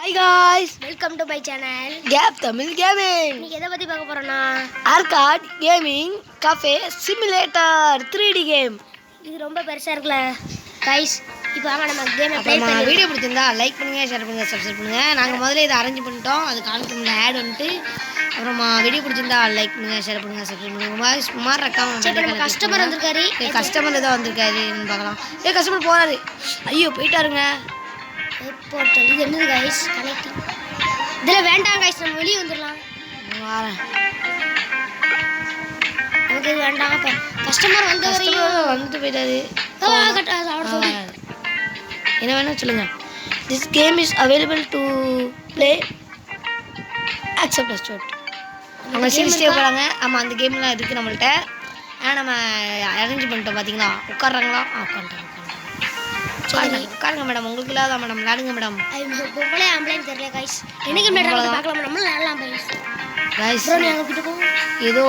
Hi guys, welcome to my channel. Gap Tamil Gaming. இன்னைக்கு எதை பத்தி பார்க்க போறோம்னா Arcade Gaming Cafe Simulator 3D game. இது ரொம்ப பெருசா இருக்குல गाइस. இப்போ வாங்க நம்ம கேமை ப்ளே அப்புறமா பண்ணி வீடியோ பிடிச்சிருந்தா லைக் பண்ணுங்க, ஷேர் பண்ணுங்க, சப்ஸ்கிரைப் பண்ணுங்க. நாங்க முதல்ல இதை அரேஞ்ச் பண்ணிட்டோம். அது கான்ஃபிடன்ட் ஆட் வந்துட்டு அப்புறமா வீடியோ பிடிச்சிருந்தா லைக் பண்ணுங்க, ஷேர் பண்ணுங்க, சப்ஸ்கிரைப் பண்ணுங்க. சுமார் ரக்கம் நம்ம கஸ்டமர் வந்திருக்காரு. கஸ்டமர் தான் வந்திருக்காருன்னு பார்க்கலாம். கஸ்டமர் போறாரு. ஐயோ போயிட்டாருங்க. போர்ட்டல் இது என்னது गाइस? கனெக்டிங். இதுல வேண்டாம் गाइस, நம்ம வெளிய வந்துறலாம். வாரேன். நமக்கு இது வேண்டாம். அப்ப கஸ்டமர் வந்தவரையும் வந்துட்டு போயிட்டாரு. என்ன வேணும் சொல்லுங்க. This game is available to play accept a shot. நம்ம சீரிஸ்டே போறாங்க. ஆமா அந்த கேம்லாம் இருக்கு நம்மள்ட்ட. நம்ம அரேஞ்ச் பண்ணிட்டோம் பாத்தீங்களா? உட்கார்றாங்களா? உட்கார்றாங்க. சரி உட்காருங்க மேடம். உங்களுக்கு இல்லாத மேடம் விளையாடுங்க மேடம். பொம்பளை ஆம்பளைன்னு தெரியல गाइस. என்ன கேம் விளையாடலாம் பார்க்கலாம். நம்ம விளையாடலாம் गाइस. गाइस ப்ரோ நீங்க கிட்ட போங்க. ஏதோ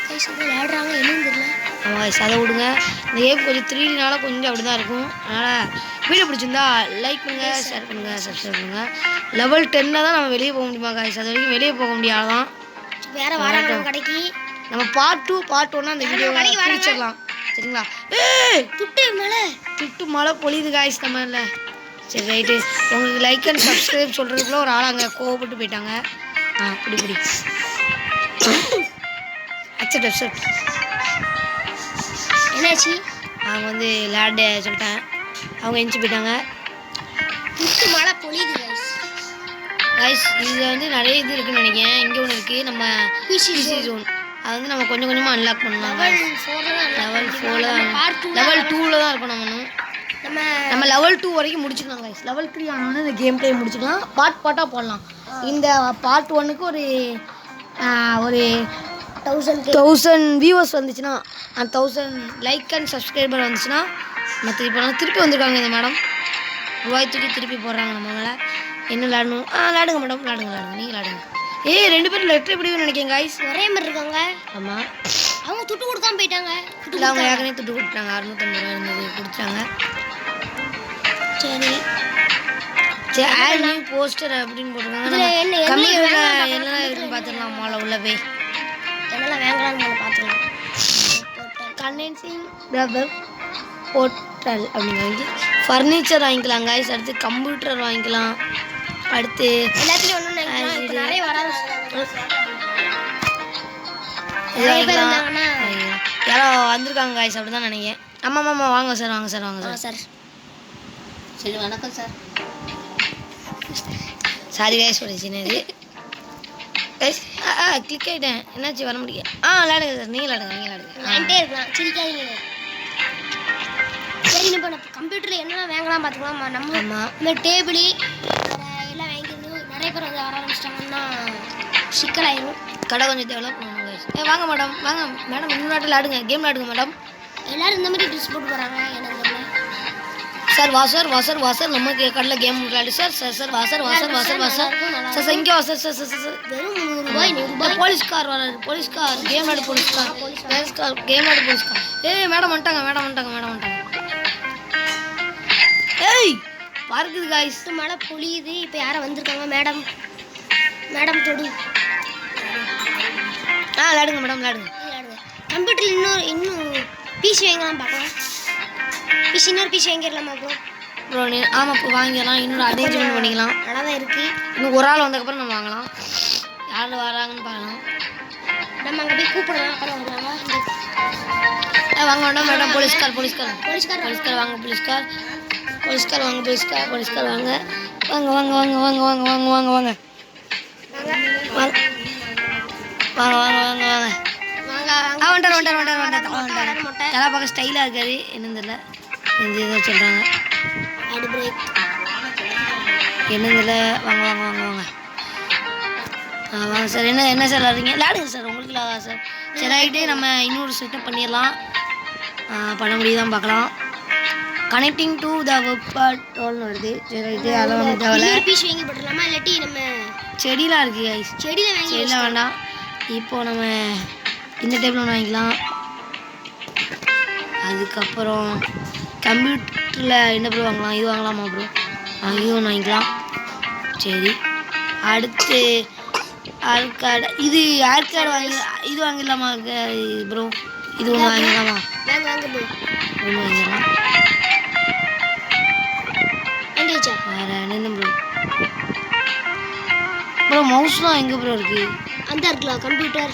गाइस விளையாடுறாங்க என்னன்னு தெரியல. ஆமா गाइस அதை விடுங்க. இந்த கேம் கொஞ்சம் 3Dனால கொஞ்சம் அப்படி தான் இருக்கும். அதனால் வீடியோ பிடிச்சிருந்தா லைக் பண்ணுங்க, ஷேர் பண்ணுங்க, சப்ஸ்கிரைப் பண்ணுங்க. லெவல் 10ல தான் நம்ம வெளியே போக முடியுமா गाइस? அது வரைக்கும் வெளியே போக முடியாதான். வேற வராங்க நம்ம கடைக்கு. நம்ம பார்ட் 2 பார்ட் 1 அந்த வீடியோ முடிச்சிடலாம். சரிங்களா? ஏய் துட்டு மழை பொழியுது गाइस நம்மள. சரி ரைட்டு. உங்களுக்கு லைக் அண்ட் சப்ஸ்கிரைப் சொல்கிறதுக்குள்ள ஒரு ஆளாங்க கோவப்பட்டு போயிட்டாங்க. பிடி அக்செப்ட். என்னாச்சு? அவங்க வந்து விளையாட சொல்லிட்டேன். அவங்க எஞ்சி போயிட்டாங்க. துட்டு மழை பொழியுது गाइस இது வந்து நிறைய இது இருக்குன்னு நினைக்கிறேன். இங்கே ஒன்று இருக்குது நம்ம பிசி ஜோன். அது வந்து நம்ம கொஞ்சம் கொஞ்சமாக அன்லாக் பண்ணலாம். லெவல் 4 லெவல் 2ல தான் இருக்கணும். நம்ம லெவல் 2 வரைக்கும் முடிச்சுக்கலாம் गाइस. லெவல் 3 ஆனோடனே இந்த கேம் ப்ளே முடிச்சுக்கலாம். பார்ட்டாக போடலாம். இந்த பார்ட் 1க்கு ஒரு 1000 வியூவர்ஸ் வந்துச்சுன்னா, அந்த 1000 லைக் அண்ட் சப்ஸ்கிரைபர் வந்துச்சுன்னா நம்ம திருப்பி வந்திருக்காங்க இந்த மேடம். ரூபாய் தூக்கி திருப்பி போடுறாங்க நம்ம மேலே. என்ன விளாடணும்? விளாடுங்க மேடம், விளாடுங்க நீங்கள் விளாடுங்க. ரெண்டு பேரும் லெட்டர் எப்படி நினைக்கிறேன் गाइस? ஒரே மாதிரி இருக்காங்க. ஆமாம் அவங்க துட்டு கொடுக்காம போயிட்டாங்க. இல்லை அவங்க ஏற்கனவே துட்டு கொடுத்தாங்க. 650 ரூபா இருந்தது கொடுத்தாங்க. சரி போஸ்டர் அப்படின்னு போட்டுருக்காங்க. கம்ப்யூட்டரில் என்னெல்லாம் இருக்குன்னு பார்த்துடலாம். மாலை உள்ள போய் என்னெல்லாம் வாங்கலாம்னு பார்த்துக்கலாம். கண்டென்சிங் வெப் போர்ட்டல் அப்படின்னு வாங்கி ஃபர்னிச்சர் வாங்கிக்கலாம் गाइस. அடுத்து கம்ப்யூட்டர் வாங்கிக்கலாம். அடுத்து எல்லாத்துலேயும் ஒன்று நிறைய வராது. யாரோ வந்திருக்காங்க गाइस அப்படி தான் நினைக்கிறேன். ஆமாம் வாங்க சார். சரி வணக்கம் சார். சாரி गाइस ஒரு சின்னது गाइस. கிளிக் ஆகிட்டேன். என்னாச்சு வர முடியும்? விளையாடுங்க சார். நீங்கள் விளையாடுங்க. விளையாண்டே இருக்கலாம். சிரிக்காதீங்க. சரி இப்போ நம்ம கம்ப்யூட்டரில் என்னெல்லாம் வாங்கலாம் பார்த்துக்கலாம். நம்ம இந்த டேபிள் எல்லாம் வாங்கிக்கணும். நிறைய பேர் வந்து வர ஆரம்பிச்சிட்டாங்கன்னா சிக்கலாயிரும். கடை கொஞ்சம் டெவலப் பண்ணணும் गाइस. வாங்க மேடம் இன்னும் நாட்டில் விளையாடுங்க. கேம் விளையாடுங்க மேடம். எல்லோரும் இந்த மாதிரி ட்ரெஸ் போட்டு போகிறாங்க. எனக்கு தெரியல சார் வாசர் நம்ம கடையில் கேம் விளையாடு சார். வாசர் சார் இங்கே வாசர் சார். வெறும் 100 ரூபாய். போலீஸ்கார் வராரு. போலீஸ்கார் கேம் ஆடு. போலீஸ்கார் கேம் ஆடு. மேடம் வந்துட்டாங்க. பார்க்குது गाइस. மழை பொழியுது. இப்போ யாரும் வந்திருக்காங்க? மேடம் தொடு. விளையாடுங்க மேடம் விளையாடுங்க. கம்ப்யூட்டரில் இன்னும் பிசி வாங்கலாம் பார்க்கலாம். இன்னொரு பிசி வாங்கிடலாமா ப்ரோ? ஆமாம் இப்போ வாங்கிடலாம். இன்னொரு அரேஞ்ச்மெண்ட் பண்ணிக்கலாம். நல்லா தான் இருக்குது. இன்னும் ஒரு ஆள் வந்ததுக்கப்புறம் நம்ம வாங்கலாம். யார் வராங்கன்னு பார்க்கலாம். நம்ம அங்கே போய் கூப்பிடலாம். அப்புறம் வருவாங்க. வாங்க மேடம். போலீஸ்கார் வாங்க. போலீஸ்கார் வாங்க. வந்துட்டார். தலை பார்க்க ஸ்டைலாக இருக்காரு. என்னன்னு தெரியல. இந்த இதை சொல்கிறாங்க என்னன்னு தெரியல. வாங்க சார். என்ன சார் விளாடுறீங்க? விளாடுங்க சார். உங்களுக்கு இல்லாதா சார்? சரி ஆகிட்டு நம்ம இன்னொரு செட்டப் பண்ணிடலாம். பண்ண முடியுதான் பார்க்கலாம். கனெக்டிங் டு த வெப் பார்ட்டல்னு வருது. சரி ஆகிட்டு அதெல்லாம் வந்து தேவையில்ல. பீஸ் வாங்கி போட்டுடலாமா? இல்லாட்டி நம்ம செடிலாம் இருக்குது गाइस. செடியில் வேண்டாம். இப்போது நம்ம இந்த டேபிள் ஒன்று வாங்கிக்கலாம். அதுக்கப்புறம் கம்ப்யூட்டரில் என்ன ப்ரோ வாங்கலாம்? இது வாங்கலாமா ப்ரோ? இது ஒன்று வாங்கிக்கலாம். சரி அடுத்து ஆர்கார்டு இது ஆர்கார்டு இது வாங்கிடலாமா ப்ரோ இது ஒன்று வாங்கிடலாமா வாங்க ப்ரோ ஒன்று வாங்கிடலாம் வாங்கியாச்சா வேறு என்ன ப்ரோ ப்ரோ மவுஸ்லாம் எங்கே ப்ரோ இருக்குது அந்த இருக்கலாம் கம்ப்யூட்டர்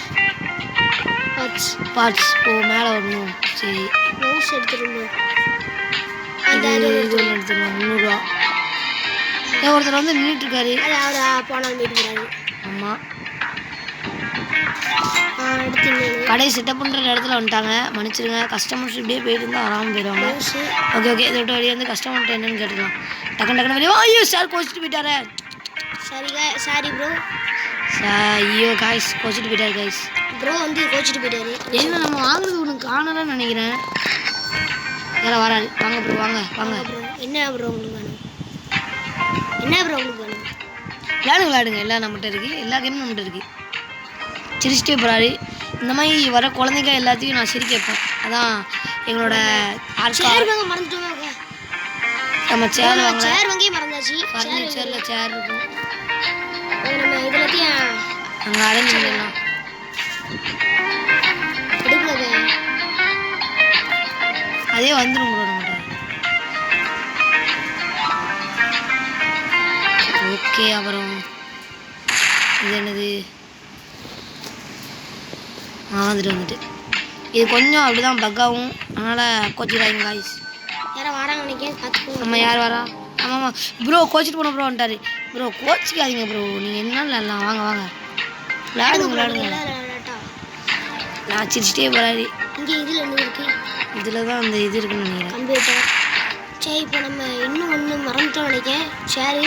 பார்ட்ஸ் ஓ மேலே வரணும் சரி மவுஸ் எடுத்துருங்க இது இது ஒன்று எடுத்துடலாம் 300 ரூபா ஒருத்தர் வந்து நின்றுட்டுருக்காரு அது அவர் போனால் போயிட்டு ஆமாம் அடுத்து கடை செட்டப் பண்ணுற இடத்துல வந்துட்டாங்க மன்னிச்சிருங்க கஸ்டமர்ஸ் இப்படியே போயிட்டு இருந்தால் வராமல் போயிடுவாங்க ஓகே ஓகே இதை விட்டு வெளியே வந்து கஸ்டமர்கிட்ட என்னன்னு கேட்டுக்கலாம் டக்குன்னு வெளியே ஐயோ சார் கோச்சிட்டு போயிட்டாரே சாரி ப்ரோ ஐயோ காய்ஸ் கோச்சிட்டு போயிட்டாரு காய்ஸ் ப்ரோ வந்து கோச்சிட்டு போயிட்டாரு ஏன்னா நம்ம வாங்குறது ஒன்று காணலன்னு நினைக்கிறேன் யாரா வராது வாங்க ப்ரோ வாங்க வாங்க ப்ரோ என்ன ப்ரோ உங்களுக்கு வேணும் என்ன ப்ரோ உங்களுக்கு வேணும் விளையாடுங்க எல்லாம் நம்மகிட்ட இருக்குது எல்லா கேமும் நம்மகிட்ட இருக்குது சிரிச்சிட்டே போகிறாரு இந்த மாதிரி வர குழந்தைங்க எல்லாத்தையும் நான் சிரிக்க வைப்பேன் அதான் எங்களோட சேர் வாங்க மறந்துட்டோம் நம்ம சேர் வாங்க சேர் வாங்கி மறந்தாச்சு ஃபர்னிச்சரில் சேர் இருக்கும் நம்ம இது எல்லாத்தையும் அங்கே அரேஞ்ச் பண்ணிடலாம் எடுக்கல அதே வந்துடும் ப்ரோ நம்மகிட்ட ஓகே அப்புறம் இது என்னது வந்துட்டு இது கொஞ்சம் அப்படி தான் பக்காவும் அதனால் கோச்சிக்கிறாங்க காய்ஸ் யாரும் வராங்க நினைக்கிறேன் பார்த்துக்கோங்க நம்ம யார் வரா ஆமாம் ப்ரோ கோச்சிட்டு போன ப்ரோ வந்துட்டாரு ப்ரோ கோச்சிக்காதீங்க ப்ரோ நீங்கள் என்ன விளாட்லாம் வாங்க வாங்க விளையாடுங்க நான் சிரிச்சிட்டே போகிறாரு இங்கே இதில் என்ன இருக்குது இதில் தான் அந்த இது இருக்குன்னு நினைக்கிறேன் கம்ப்யூட்டர் சரி இப்போ நம்ம இன்னும் ஒன்று மறந்துட்டோம் நினைக்கிறேன் சேரு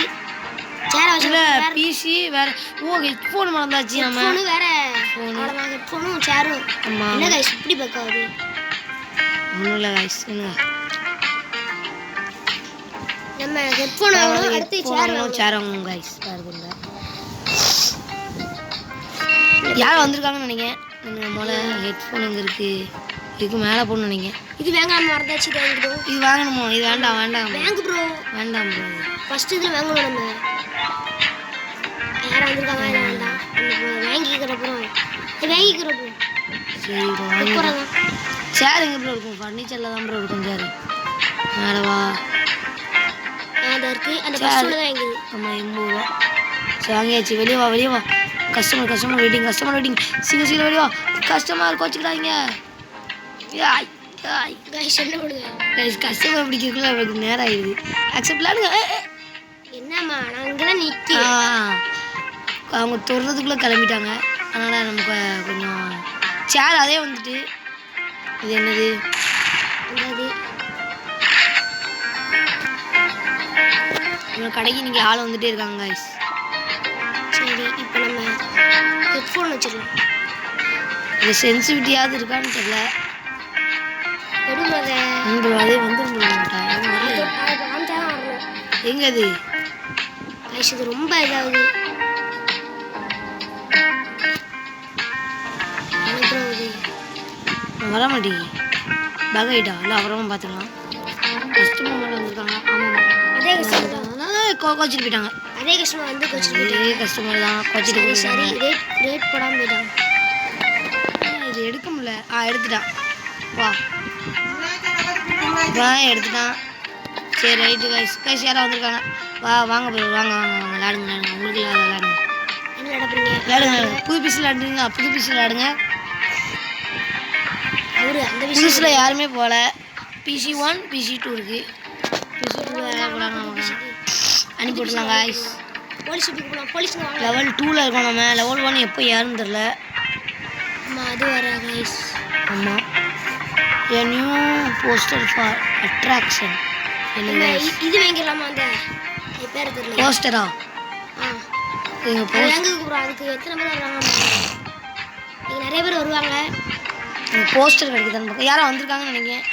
பிசி வேற ஓ ஹெட்ஃபோன் மறந்தாச்சு நம்ம வேற அவ்வளோதான் ஹெட்ஃபோனும் சேரும் ஆமாம் என்ன கைஸ் இப்படி பார்க்காது ஒன்றும் இல்லை கைஸ் என்ன நம்ம ஹெட்ஃபோன் வாங்கணும் அடுத்து சேர் வாங்கணும் கைஸ் பாருங்க யார் வந்திருக்காங்கன்னு நினைக்கிறேன் நீங்கள் முதல்ல ஹெட்ஃபோன் எங்கே இருக்குது இதுக்கு மேலே போகணும்னு நினைக்கிறேன் இது வேங்காம மறந்தாச்சு வாங்கிடும் இது வாங்கணுமோ இது வேண்டாம் வேண்டாம் வாங்கு ப்ரோ வேண்டாம் ப்ரோ ஃபர்ஸ்ட் இதில் வாங்கணும் நம்ம யாரும் வந்திருக்காங்க இல்லை வேண்டாம் வாங்கிக்கிறப்பறம் வாங்கிக்கிறோம் சரி ப்ரோ சேர் எங்கே ப்ரோ இருக்கும் ஃபர்னிச்சரில் தான் ப்ரோ இருக்கும் சேர் மேலே வா அது இருக்குது அந்த ஃபர்ஸ்ட் தான் வாங்கிது ஆமாம் 80 ரூபா சரி வாங்கியாச்சு வெளியே வா கஸ்டமர் வெயிட்டிங் சீக்கிரம் வெளியே வா கஸ்டமர் கோச்சிக்கிறாங்க கைஸ் என்ன பண்ணுங்க கைஸ் கஸ்டமர் பிடிக்கிறதுக்குள்ள அவருக்கு நேரம் ஆயிடுது அக்செப்ட் விளாடுங்க என்னம்மா நான் இங்கே தான் நிற்கிறேன் அவங்க தொடுறதுக்குள்ளே கிளம்பிட்டாங்க அதனால் நமக்கு கொஞ்சம் சேர் அதே வந்துட்டு இது என்னது நம்ம கடைக்கு இன்றைக்கி ஆள் வந்துகிட்டே இருக்காங்க கைஸ் சரி இப்போ நம்ம ஹெட்ஃபோன் வச்சிடலாம் இது சென்சிட்டிவிட்டியாவது இருக்கான்னு தெரியல அதே வந்துடும் எங்க அது கைஸ் இது ரொம்ப இதாகுது வர மாட்டேங்க பக் ஆகிட்டா இல்லை அப்புறமா பார்த்துக்கலாம் கஸ்டமர் மேலே வந்திருக்காங்க ஆமாம் அதே கஸ்டமர் கோச்சிட்டு போயிட்டாங்க அதே கஸ்டமர் வந்து கோச்சிட்டு அதே கஸ்டமர் தான் கோச்சிட்டு போயிட்டாங்க சரி ரேட் போடாமல் போயிட்டாங்க இது எடுக்க முடியல எடுத்துட்டான் வா எடுத்துட்டான் சரி ரைட்டு கைஸ் யாராவது வந்திருக்காங்க வாங்க ப்ரோ வாங்க விளாடுங்க உங்களுக்கு விளாடுங்க விளாடுங்க புது பீஸ் விளாடுறீங்களா புது பீஸ் விளாடுங்க புதுசில் யாருமே போகல பிசி 1 பிசி 2 இருக்குது பிசி 2 அனுப்பி விடலாம் கைஸ் லெவல் 2ல் இருக்கோம் நம்ம லெவல் 1 எப்போ யாருன்னு தெரில அது வர கைஸ் ஆமாம் a new poster for attraction இது வாங்கிடலாமா அந்த பேர் தெரியல போஸ்டரா அதுக்கு எத்தனை பேர் வருவாங்க இங்கே நிறைய பேர் வருவாங்க போஸ்டர் கிடைக்குதான்னு பார்க்க யாரும் வந்திருக்காங்கன்னு நினைக்கிறேன்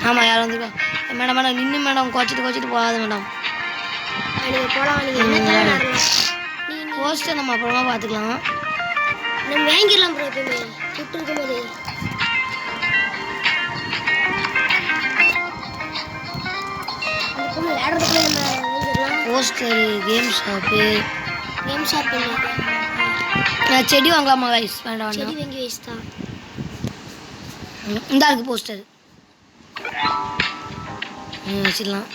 ஆமாம் யாரும் வந்திருக்காங்க மேடம் நின்று கோச்சிட்டு போகாத மேடம் நீங்கள் போகலாம் நீங்கள் போஸ்டர் நம்ம அப்புறமா பார்த்துக்கலாம் நம்ம வாங்கிடலாம் ப்ரோ எப்பயுமே கிஃப்ட் இருக்கும்போது அதுக்கப்புறம் விளையாடுறதுக்குள்ள நம்ம வாங்கிடலாம். Poster, game shop. Game shop செடி வாங்கலாமா கைஸ்? வேண்டாம் செடி வேண்டாம். வாங்கி வேஸ்ட் தான். இந்த இருக்கு போஸ்டர். வச்சிடலாம்.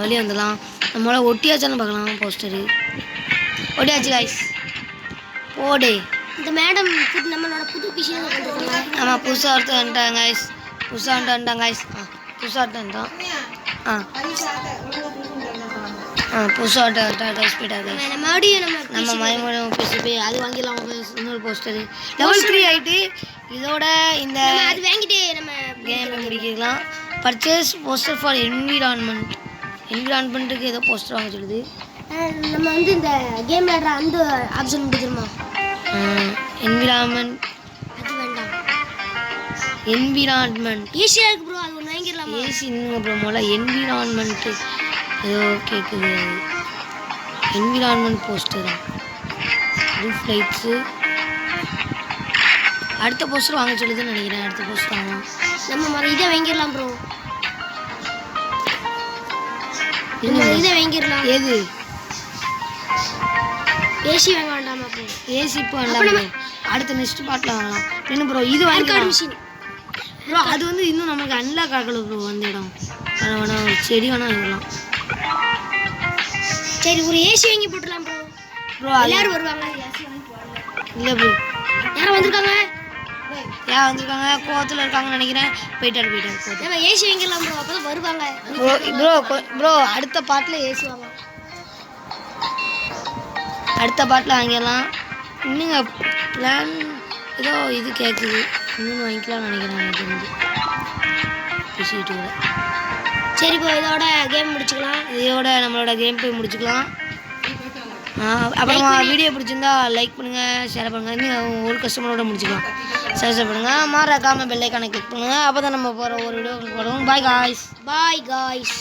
வெளியே வந்துடலாம். நம்மளால ஒட்டியாச்சான்னு பார்க்கலாம் போஸ்டரு. ஒட்டியாச்சு கைஸ். போடு. இந்த மேடம் நம்மளோட புது பிஷன் கொண்டுருக்காங்க. ஆமாம், புதுசாக ஒருத்தர் வந்துட்டாங்க கைஸ். புதுசாக வந்துட்டாங்க கைஸ். புதுசாக வந்துட்டான். புதுசாக கைஸ் போயிட்டாங்க. மறுபடியும் நம்ம மறுபடியும் பேசி அது வாங்கிடலாம். இன்னொரு போஸ்டரு லெவல் 3 ஆகிட்டு. இதோட இந்த அது வாங்கிட்டு நம்ம கேமை முடிக்கலாம். பர்ச்சேஸ் போஸ்டர் ஃபார் என்விரான்மெண்ட்டுக்கு ஏதோ போஸ்டர் வாங்க சொல்லுது. நம்ம வந்து இந்த கேம் விளையாடுற அந்த ஆப்ஷன் முடிஞ்சிருமா? என்விரான்மெண்ட். அது வேண்டாம். என்விரான்மெண்ட் ஈஸியாக இருக்கு ப்ரோ. அது ஒன்று வாங்கிடலாமா? ஏசி இன்னும் அப்புறம் போல என்விரான்மெண்ட்டு ஏதோ கேட்குது. Environment poster roof lights. அடுத்த போஸ்டர் வாங்க சொல்லுதுன்னு நினைக்கிறேன். அடுத்த போஸ்டர் வாங்கலாம். நம்ம இதை வாங்கிடலாம் ப்ரோ. இதை வாங்கிடலாம். எது? ஏசி வாங்க வேண்டாமா ப்ரோ? ஏசி இப்போ வேண்டாம். அடுத்த நெக்ஸ்ட் பாட்டில் வாங்கலாம். என்ன ப்ரோ இது வாங்கிக்கலாம் மிஷின் ப்ரோ. அது வந்து இன்னும் நமக்கு அன்லாக் ஆகல ப்ரோ. அந்த இடம் வேணா ஒரு செடி வேணா வாங்கலாம். சரி, ஒரு ஏசி வாங்கி போட்டுடலாம் ப்ரோ. ப்ரோ எல்லாரும் வருவாங்க. இல்லை ப்ரோ. யாரும் வந்திருக்காங்க? யார் வந்திருக்காங்க? கோவத்தில் இருக்காங்கன்னு நினைக்கிறேன். போயிட்டாரு. நம்ம ஏசி வாங்கிடலாம் ப்ரோ. அப்போ தான் வருவாங்க. ப்ரோ அடுத்த பாட்டில் ஏசி வாங்கலாம். அடுத்த பாட்டில் வாங்கிடலாம். இன்னுங்க பிளான் ஏதோ இது கேட்குது. இன்னும் வாங்கிக்கலாம்னு நினைக்கிறேன். எனக்கு வந்து பேசிக்கிட்டு கூட. சரி ப்ரோ, இதோட கேம் முடிச்சுக்கலாம். இதோட நம்மளோட கேம் போய் முடிச்சுக்கலாம். அப்புறமா வீடியோ பிடிச்சிருந்தா லைக் பண்ணுங்கள், ஷேர் பண்ணுங்கள். இன்னும் ஒரு கஸ்டமரோட முடிச்சுக்கலாம். சப்ஸ்கிரைப் பண்ணுங்கள். மறக்காமல் பெல் ஐக்கானை கிளிக் பண்ணுங்கள். அப்போ தான் நம்ம போகிற ஒரு வீடியோ போடுவோம். Bye guys.